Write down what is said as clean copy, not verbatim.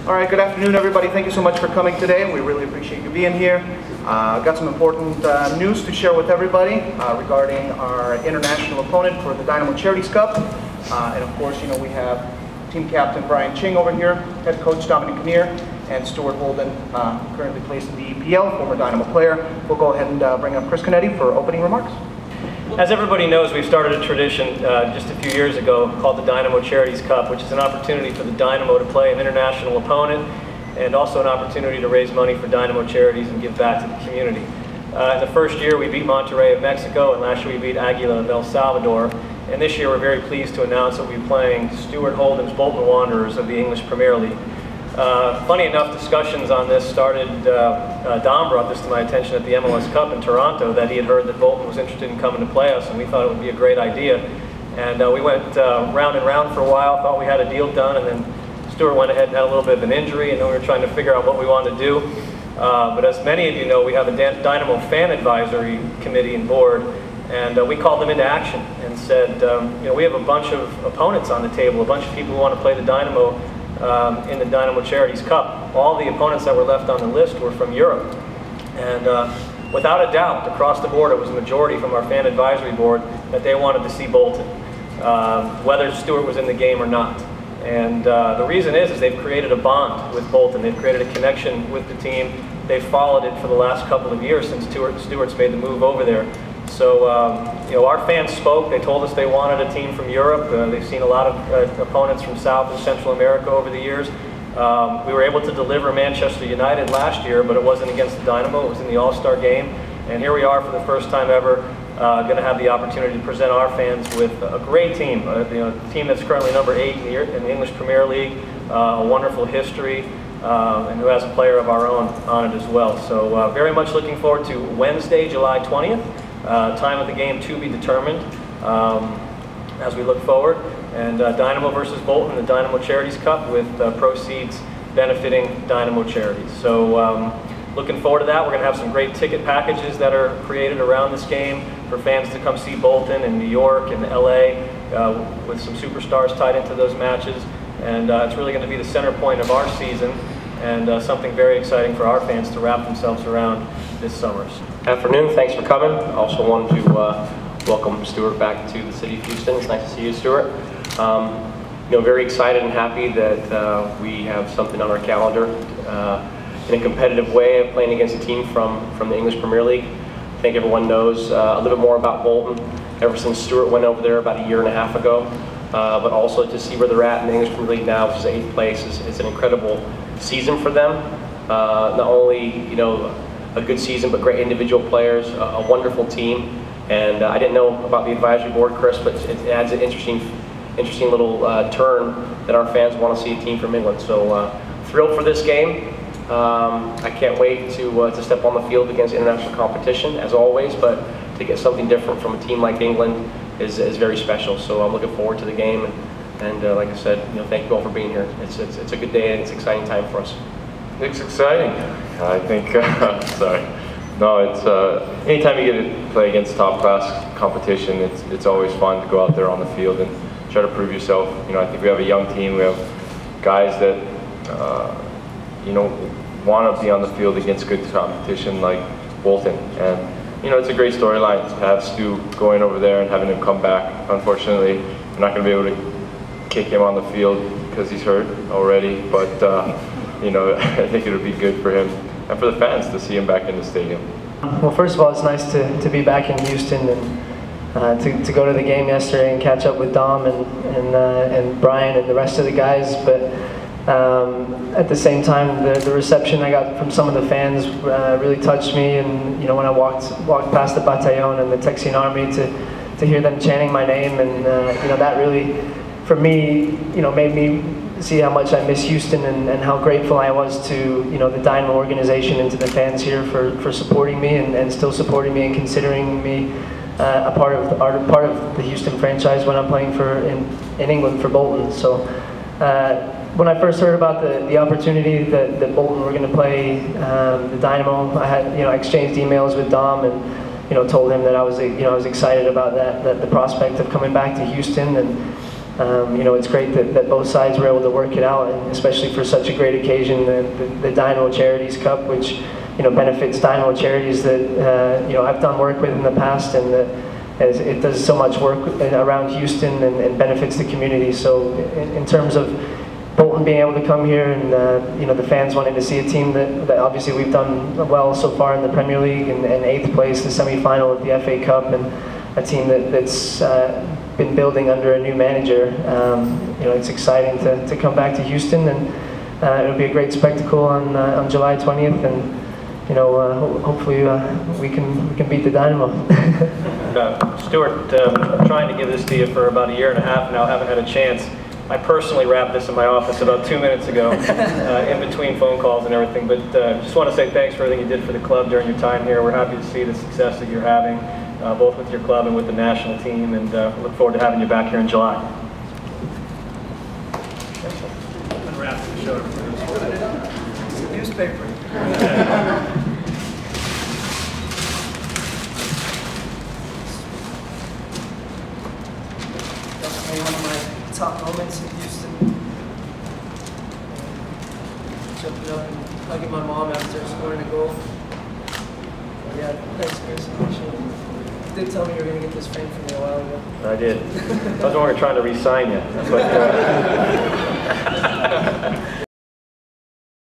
All right, good afternoon, everybody. Thank you so much for coming today. We really appreciate you being here. Got some important news to share with everybody regarding our international opponent for the Dynamo Charities Cup. And of course, you know, we have team captain Brian Ching over here, head coach Dominic Kinnear, and Stuart Holden, currently plays in the EPL, former Dynamo player. We'll go ahead and bring up Chris Canetti for opening remarks. As everybody knows, we've started a tradition just a few years ago called the Dynamo Charities Cup, which is an opportunity for the Dynamo to play an international opponent and also an opportunity to raise money for Dynamo charities and give back to the community. In the first year, we beat Monterrey of Mexico, and last year we beat Aguila of El Salvador. And this year, we're very pleased to announce that we'll be playing Stuart Holden's Bolton Wanderers of the English Premier League. Funny enough, discussions on this started, Dom brought this to my attention at the MLS Cup in Toronto, that he had heard that Bolton was interested in coming to play us, and we thought it would be a great idea. And we went round and round for a while, thought we had a deal done, and then Stuart went ahead and had a little bit of an injury, and then we were trying to figure out what we wanted to do. But as many of you know, we have a Dynamo Fan Advisory Committee and board, and we called them into action and said, you know, we have a bunch of opponents on the table, a bunch of people who want to play the Dynamo in the Dynamo Charities Cup. All the opponents that were left on the list were from Europe. And without a doubt, across the board, it was a majority from our fan advisory board that they wanted to see Bolton, whether Stuart was in the game or not. And the reason is they've created a bond with Bolton. They've created a connection with the team. They've followed it for the last couple of years since Stuart's made the move over there. So, you know, our fans spoke. They told us they wanted a team from Europe. They've seen a lot of opponents from South and Central America over the years. We were able to deliver Manchester United last year, but it wasn't against the Dynamo. It was in the All-Star game. And here we are for the first time ever, going to have the opportunity to present our fans with a great team. You know, a team that's currently number 8 in the English Premier League, a wonderful history, and who has a player of our own on it as well. So very much looking forward to Wednesday, July 20th. Time of the game to be determined as we look forward. And Dynamo versus Bolton, the Dynamo Charities Cup, with proceeds benefiting Dynamo charities. So looking forward to that. We're going to have some great ticket packages that are created around this game for fans to come see Bolton in New York and LA with some superstars tied into those matches. And it's really going to be the center point of our season and something very exciting for our fans to wrap themselves around this summer. Afternoon, thanks for coming. I also wanted to welcome Stuart back to the city of Houston. It's nice to see you, Stuart. You know, very excited and happy that we have something on our calendar in a competitive way of playing against a team from the English Premier League. I think everyone knows a little bit more about Bolton ever since Stuart went over there about a year and a half ago. But also to see where they're at in the English Premier League now, which is 8th place, is an incredible season for them. Not only, you know, a good season, but great individual players, a wonderful team. And I didn't know about the advisory board, Chris, but it adds an interesting little turn that our fans want to see a team from England. So thrilled for this game. I can't wait to step on the field against international competition, as always, but to get something different from a team like England is very special. So I'm looking forward to the game. And like I said, you know, thank you all for being here. It's a good day and it's an exciting time for us. It's exciting. I think, sorry. No, it's, anytime you get to play against top-class competition, it's always fun to go out there on the field and try to prove yourself. You know, I think we have a young team. We have guys that, you know, want to be on the field against good competition like Bolton. And, you know, it's a great storyline to have Stu going over there and having him come back. Unfortunately, we're not going to be able to kick him on the field because he's hurt already, but you know, I think it would be good for him and for the fans to see him back in the stadium. Well, first of all, it's nice to be back in Houston and to go to the game yesterday and catch up with Dom and Brian and the rest of the guys. But at the same time, the reception I got from some of the fans really touched me. And you know, when I walked past the Bataillon and the Texian Army to hear them chanting my name, and you know, that really, for me, you know, made me see how much I miss Houston and how grateful I was to, you know, the Dynamo organization and to the fans here for supporting me and still supporting me and considering me a part of the Houston franchise when I'm playing in England for Bolton. So when I first heard about the opportunity that Bolton were going to play the Dynamo, I had, you know, exchanged emails with Dom and, you know, told him that I was excited about that the prospect of coming back to Houston. And it's great that both sides were able to work it out, and especially for such a great occasion, the Dynamo Charities Cup, which benefits Dynamo charities that I've done work with in the past, and that as it does so much work around Houston and benefits the community. So in terms of Bolton being able to come here, and the fans wanting to see a team that obviously we've done well so far in the Premier League, and 8th place, the semi-final of the FA Cup, and a team that's been building under a new manager. It's exciting to come back to Houston, and it'll be a great spectacle on July 20th, and hopefully we can beat the Dynamo. Stuart, trying to give this to you for about a year and a half now, haven't had a chance. I personally wrapped this in my office about 2 minutes ago, in between phone calls and everything, but just want to say thanks for everything you did for the club during your time here. We're happy to see the success that you're having, both with your club and with the national team, and look forward to having you back here in July. Newspaper. One of my top moments in Houston. Jumping up and hugging my mom after scoring a goal. Yeah, thanks, Chris. Appreciate it. You did tell me you were going to get this frame for me a while ago. I did. I was no longer trying to re-sign you. But,